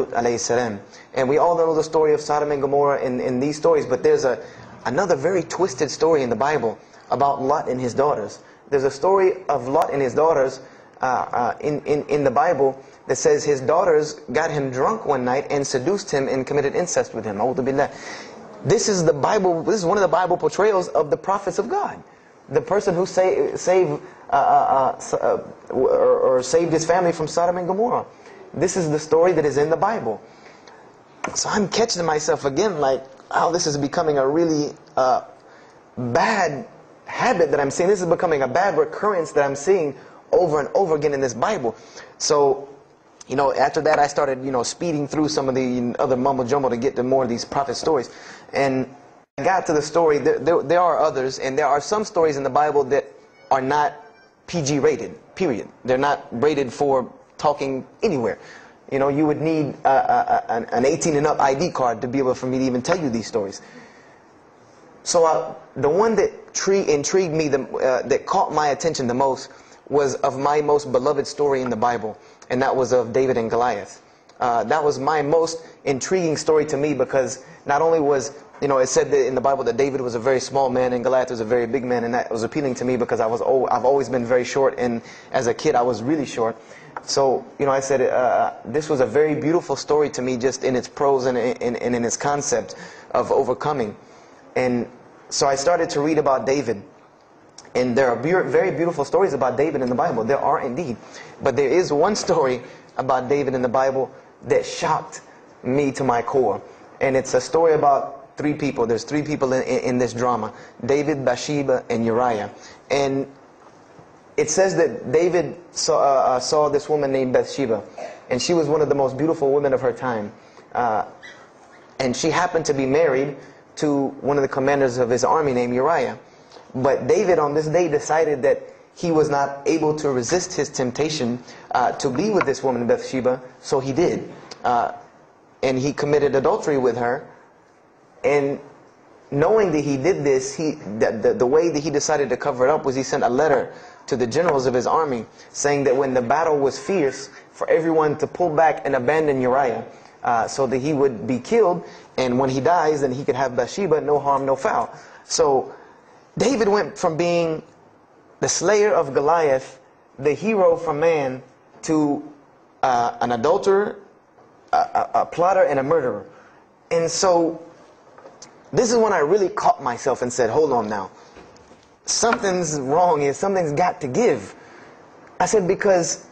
Lut alayhi salam. And we all know the story of Sodom and Gomorrah in these stories, but there's another very twisted story in the Bible about Lot and his daughters. There's a story of Lot and his daughters in the Bible that says his daughters got him drunk one night and seduced him and committed incest with him. A'udhu billah. This is the Bible. This is one of the Bible portrayals of the prophets of God. The person who saved his family from Sodom and Gomorrah. This is the story that is in the Bible. So I'm catching myself again like, oh, this is becoming a really bad habit that I'm seeing. This is becoming a bad recurrence that I'm seeing over and over again in this Bible. So, after that I started, speeding through some of the other mumbo jumbo to get to more of these prophet stories. And I got to the story, there are others, and there are some stories in the Bible that are not PG rated, period. They're not rated for talking anywhere. You would need an 18 and up ID card to be able for me to even tell you these stories. So the one that intrigued me, that caught my attention the most, was of my most beloved story in the Bible, and that was of David and Goliath. That was my most intriguing story to me, because not only was, it said that in the Bible that David was a very small man and Goliath was a very big man, and that was appealing to me because I've always been very short, and as a kid I was really short. So, I said this was a very beautiful story to me, just in its prose and in its concept of overcoming. And so I started to read about David. And there are very beautiful stories about David in the Bible. There are indeed. But there is one story about David in the Bible that shocked me to my core. And it's a story about three people. There's three people in this drama: David, Bathsheba, and Uriah. And it says that David saw this woman named Bathsheba. And she was one of the most beautiful women of her time. And she happened to be married to one of the commanders of his army named Uriah. But David on this day decided that he was not able to resist his temptation to be with this woman Bathsheba, so he did. And he committed adultery with her. And knowing that he did this, the way that he decided to cover it up was he sent a letter to the generals of his army saying that when the battle was fierce, for everyone to pull back and abandon Uriah so that he would be killed, and when he dies then he could have Bathsheba, no harm, no foul. So David went from being the slayer of Goliath, the hero from man, to an adulterer, a plotter, and a murderer. And so this is when I really caught myself and said, hold on now. Something's wrong here. Something's got to give. I said, because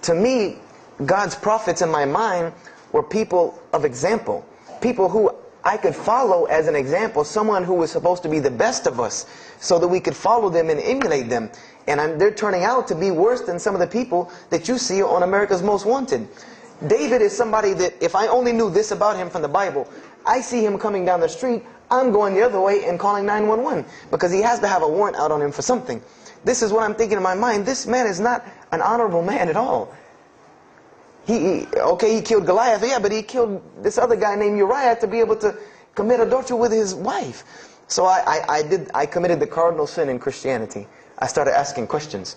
to me, God's prophets in my mind were people of example. People who I could follow as an example, someone who was supposed to be the best of us, so that we could follow them and emulate them. And they're turning out to be worse than some of the people that you see on America's Most Wanted. David is somebody that, if I only knew this about him from the Bible, I see him coming down the street, I'm going the other way and calling 911, because he has to have a warrant out on him for something. This is what I'm thinking in my mind. This man is not an honorable man at all. He killed Goliath, yeah, but he killed this other guy named Uriah to be able to commit adultery with his wife. So I committed the cardinal sin in Christianity. I started asking questions.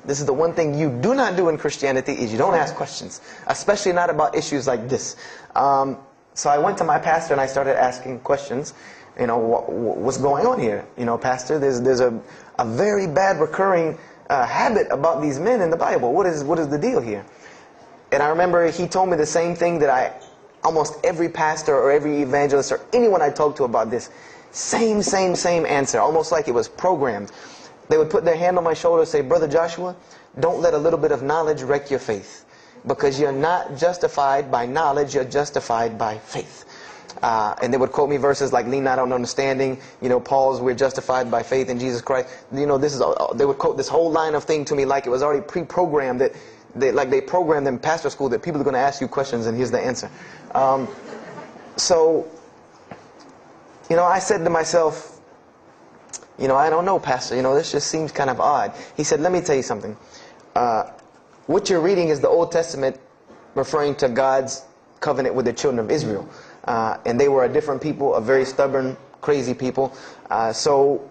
This is the one thing you do not do in Christianity, is you don't ask questions, especially not about issues like this. So I went to my pastor and I started asking questions. What's going on here? Pastor, there's a very bad recurring habit about these men in the Bible. What is the deal here? And I remember he told me the same thing that almost every pastor or every evangelist or anyone I talked to about this, same answer, almost like it was programmed. They would put their hand on my shoulder and say, Brother Joshua, don't let a little bit of knowledge wreck your faith, because you're not justified by knowledge, you're justified by faith. And they would quote me verses like, lean not on understanding, Paul's, we're justified by faith in Jesus Christ. They would quote this whole line of thing to me like it was already pre-programmed, that they programmed in pastor school that people are going to ask you questions and here's the answer. So I said to myself, I don't know, Pastor, this just seems kind of odd. He said, let me tell you something. What you're reading is the Old Testament referring to God's covenant with the children of Israel. And they were a different people, a very stubborn, crazy people. So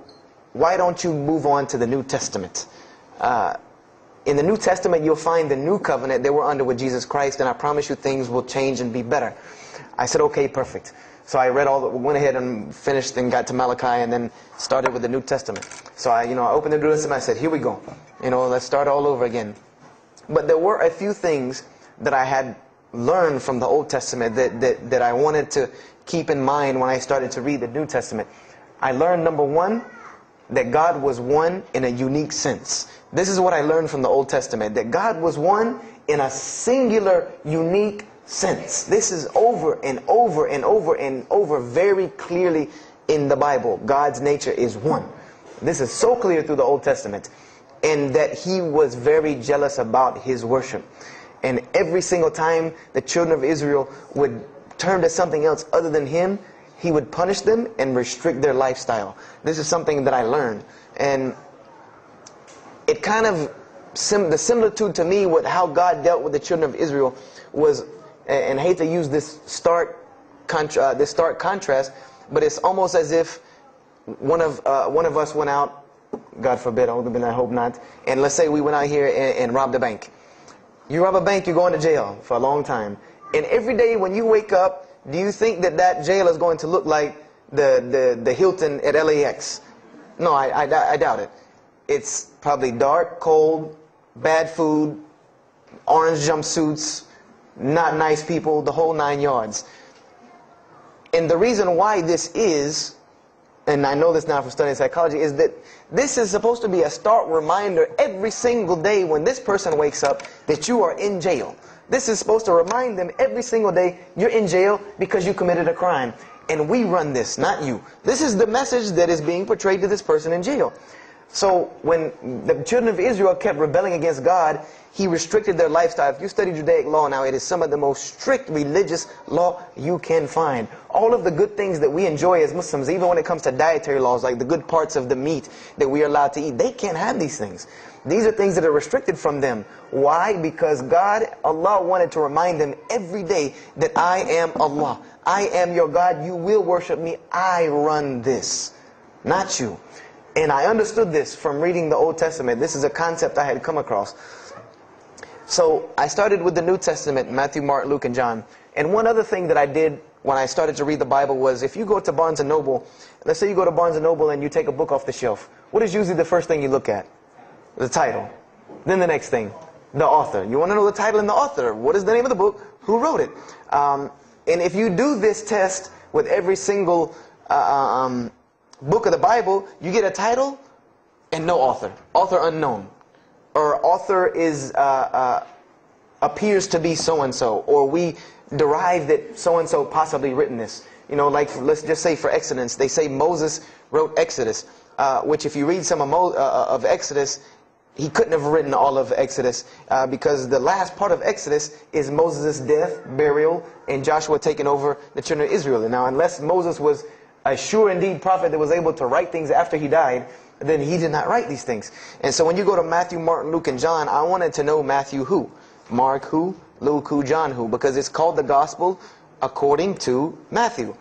why don't you move on to the New Testament? in the New Testament, you'll find the new covenant they were under with Jesus Christ, and I promise you things will change and be better. I said, okay, perfect. So I went ahead and finished and got to Malachi and then started with the New Testament. So I opened the New Testament, I said, here we go. Let's start all over again. But there were a few things that I had learned from the Old Testament that I wanted to keep in mind when I started to read the New Testament. I learned, number one, that God was one in a unique sense. This is what I learned from the Old Testament, that God was one in a singular, unique sense. This is over and over and over and over very clearly in the Bible. God's nature is one. This is so clear through the Old Testament. And that He was very jealous about His worship. And every single time the children of Israel would turn to something else other than Him, He would punish them and restrict their lifestyle. This is something that I learned. And it kind of, the similitude to me with how God dealt with the children of Israel was, and I hate to use this stark contrast, but it's almost as if one of us went out, God forbid, I hope not, and let's say we went out here and robbed a bank. You rob a bank, you're going to jail for a long time. And every day when you wake up, do you think that jail is going to look like the Hilton at LAX? No, I doubt it. It's probably dark, cold, bad food, orange jumpsuits, not nice people, the whole 9 yards. And the reason why this is, and I know this now from studying psychology, is that this is supposed to be a stark reminder every single day when this person wakes up that you are in jail. This is supposed to remind them every single day you're in jail because you committed a crime. And we run this, not you. This is the message that is being portrayed to this person in jail. So when the children of Israel kept rebelling against God, He restricted their lifestyle. If you study Judaic law now, it is some of the most strict religious law you can find. All of the good things that we enjoy as Muslims, even when it comes to dietary laws, like the good parts of the meat that we are allowed to eat, they can't have these things. These are things that are restricted from them. Why? Because God, Allah, wanted to remind them every day that I am Allah. I am your God. You will worship me. I run this, not you. And I understood this from reading the Old Testament. This is a concept I had come across. So I started with the New Testament, Matthew, Mark, Luke, and John. And one other thing that I did when I started to read the Bible was, if you go to Barnes & Noble, let's say you go to Barnes & Noble and you take a book off the shelf. What is usually the first thing you look at? The title. Then the next thing, the author. You want to know the title and the author. What is the name of the book? Who wrote it? And if you do this test with every single book of the Bible, you get a title and no author. Author unknown. Or author is appears to be so-and-so. Or we derive that so-and-so possibly written this. Like let's just say for Exodus, they say Moses wrote Exodus. Which if you read some of Exodus, he couldn't have written all of Exodus because the last part of Exodus is Moses' death, burial, and Joshua taking over the children of Israel. And now, unless Moses was a sure indeed prophet that was able to write things after he died, then he did not write these things. And so when you go to Matthew, Mark, Luke, and John, I wanted to know Matthew who, Mark who, Luke who, John who, because it's called the Gospel according to Matthew.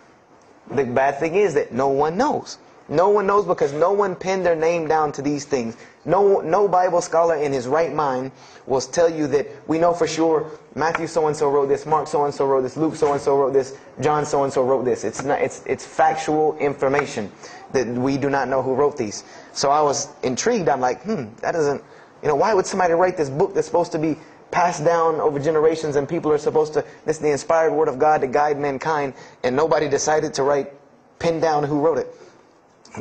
The bad thing is that no one knows. No one knows because no one pinned their name down to these things. No Bible scholar in his right mind will tell you that we know for sure Matthew so-and-so wrote this, Mark so-and-so wrote this, Luke so-and-so wrote this, John so-and-so wrote this. It's factual information that we do not know who wrote these. So I was intrigued. I'm like, that doesn't, why would somebody write this book that's supposed to be passed down over generations and people are supposed to, this is the inspired word of God to guide mankind, and nobody decided to pin down who wrote it.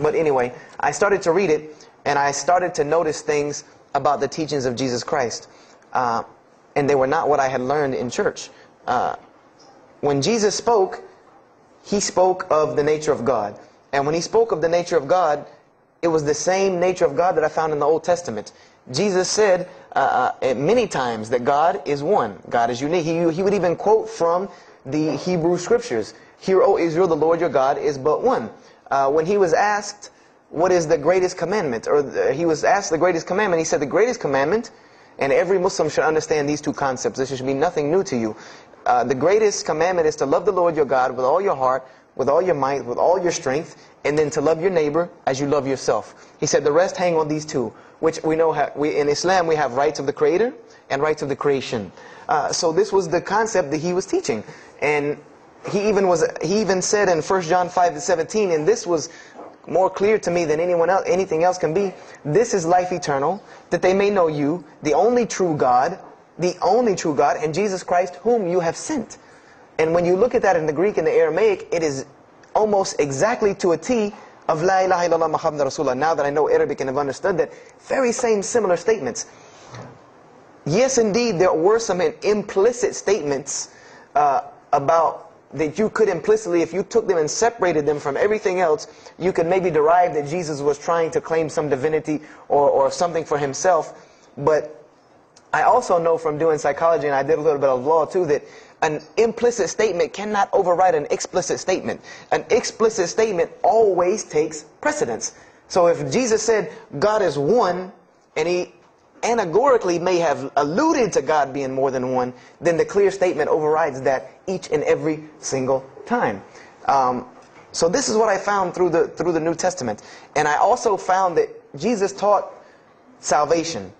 But anyway, I started to read it, and I started to notice things about the teachings of Jesus Christ. And they were not what I had learned in church. When Jesus spoke, He spoke of the nature of God. And when He spoke of the nature of God, it was the same nature of God that I found in the Old Testament. Jesus said many times that God is one. God is unique. He would even quote from the Hebrew Scriptures. Hear, O Israel, the Lord your God is but one. When He was asked, what is the greatest commandment? He was asked the greatest commandment. He said the greatest commandment, and every Muslim should understand these two concepts. This should be nothing new to you. The greatest commandment is to love the Lord your God with all your heart, with all your might, with all your strength, and then to love your neighbor as you love yourself. He said the rest hang on these two. which we know in Islam we have rights of the Creator and rights of the creation. So this was the concept that he was teaching. And he even said in 1 John 5:17, and this was more clear to me than anything else can be, this is life eternal, that they may know you, the only true God, and Jesus Christ, whom you have sent. And when you look at that in the Greek and the Aramaic, it is almost exactly to a T of La ilaha illallah Muhammad Rasulullah. Now that I know Arabic and have understood that, very same similar statements. Yes, indeed, there were some implicit statements about that you could implicitly, if you took them and separated them from everything else, you could maybe derive that Jesus was trying to claim some divinity or something for himself. But I also know from doing psychology, and I did a little bit of law too, that an implicit statement cannot override an explicit statement. An explicit statement always takes precedence. So if Jesus said God is one, and he anagorically may have alluded to God being more than one, then the clear statement overrides that each and every single time. So this is what I found through the New Testament. And I also found that Jesus taught salvation.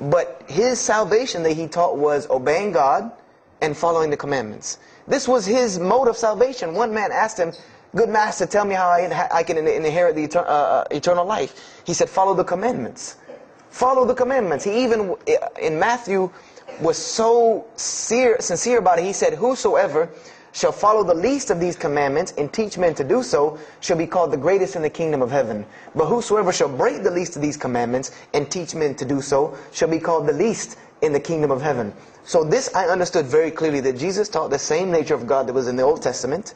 But his salvation that he taught was obeying God and following the commandments. This was his mode of salvation. One man asked him, "Good master, tell me how I can inherit the eternal life." He said, "Follow the commandments." Follow the commandments. He even, in Mathew, was so sincere about it. He said, "Whosoever shall follow the least of these commandments and teach men to do so shall be called the greatest in the kingdom of heaven. But whosoever shall break the least of these commandments and teach men to do so shall be called the least in the kingdom of heaven." So this I understood very clearly, that Jesus taught the same nature of God that was in the Old Testament.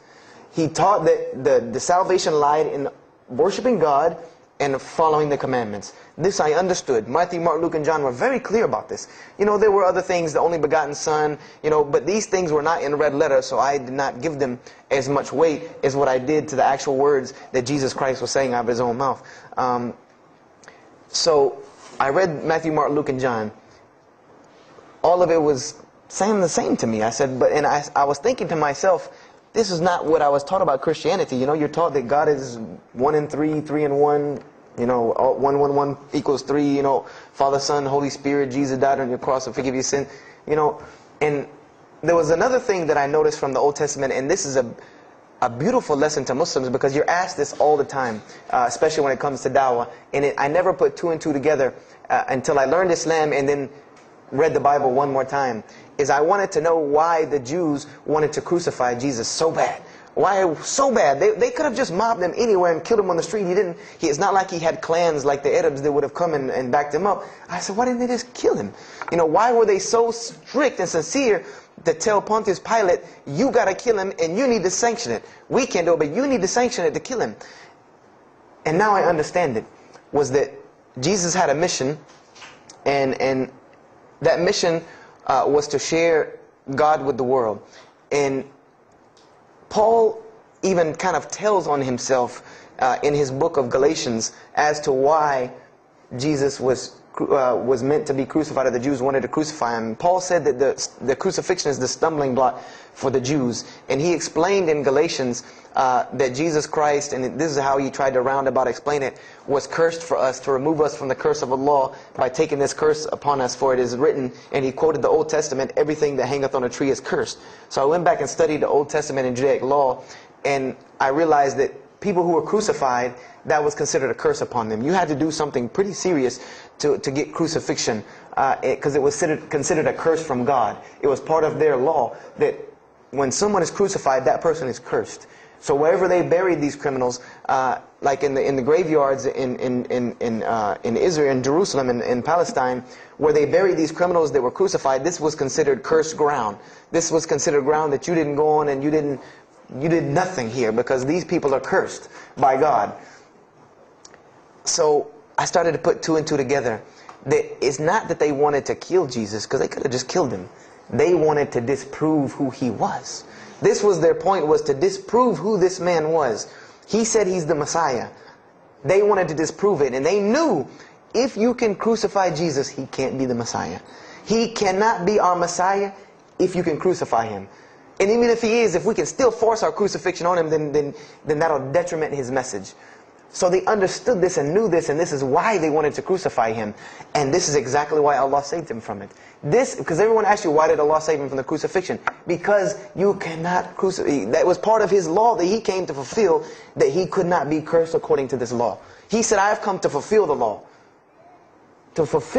He taught that the salvation lied in worshiping God and following the commandments. This I understood. Matthew, Mark, Luke, and John were very clear about this. There were other things, the only begotten Son, but these things were not in red letter, so I did not give them as much weight as what I did to the actual words that Jesus Christ was saying out of his own mouth. So I read Matthew, Mark, Luke, and John. All of it was saying the same to me. I said, I was thinking to myself, this is not what I was taught about Christianity. You're taught that God is 1 in 3, 3 in 1. 1 equals 3. Father, Son, Holy Spirit. Jesus died on your cross to forgive your sin. And there was another thing that I noticed from the Old Testament, and this is a beautiful lesson to Muslims, because you're asked this all the time, especially when it comes to dawah. And I never put 2 and 2 together until I learned Islam and then read the Bible one more time. Is I wanted to know why the Jews wanted to crucify Jesus so bad. Why so bad? They could have just mobbed him anywhere and killed him on the street. It's not like he had clans like the Arabs that would have come and backed him up. I said, why didn't they just kill him? Why were they so strict and sincere to tell Pontius Pilate, you got to kill him and you need to sanction it. We can't do it, but you need to sanction it to kill him. And now I understand it, was that Jesus had a mission, and that mission was to share God with the world. And Paul even kind of tells on himself in his book of Galatians as to why Jesus was meant to be crucified, or the Jews wanted to crucify him. Paul said that the crucifixion is the stumbling block for the Jews. And he explained in Galatians that Jesus Christ, and this is how he tried to roundabout explain it, was cursed for us, to remove us from the curse of Allah by taking this curse upon us. For it is written, and he quoted the Old Testament, everything that hangeth on a tree is cursed. So I went back and studied the Old Testament and Judaic law, and I realized that people who were crucified, that was considered a curse upon them. You had to do something pretty serious to get crucifixion, because it was considered a curse from God. It was part of their law that when someone is crucified, that person is cursed. So wherever they buried these criminals, like in the graveyards in Israel, in Jerusalem, in Palestine, where they buried these criminals that were crucified, this was considered cursed ground. This was considered ground that you didn't go on, and you did nothing here, because these people are cursed by God. So I started to put 2 and 2 together. That it's not that they wanted to kill Jesus, because they could have just killed him. They wanted to disprove who he was. This was their point, was to disprove who this man was. He said he's the Messiah. They wanted to disprove it, and they knew if you can crucify Jesus, he can't be the Messiah. He cannot be our Messiah if you can crucify him. And even if he is, if we can still force our crucifixion on him, then that'll detriment his message. So they understood this and knew this, and this is why they wanted to crucify him. And this is exactly why Allah saved him from it. Because everyone asks you, why did Allah save him from the crucifixion? Because you cannot crucify. That was part of his law that he came to fulfill, that he could not be cursed according to this law. He said, I have come to fulfill the law. To fulfill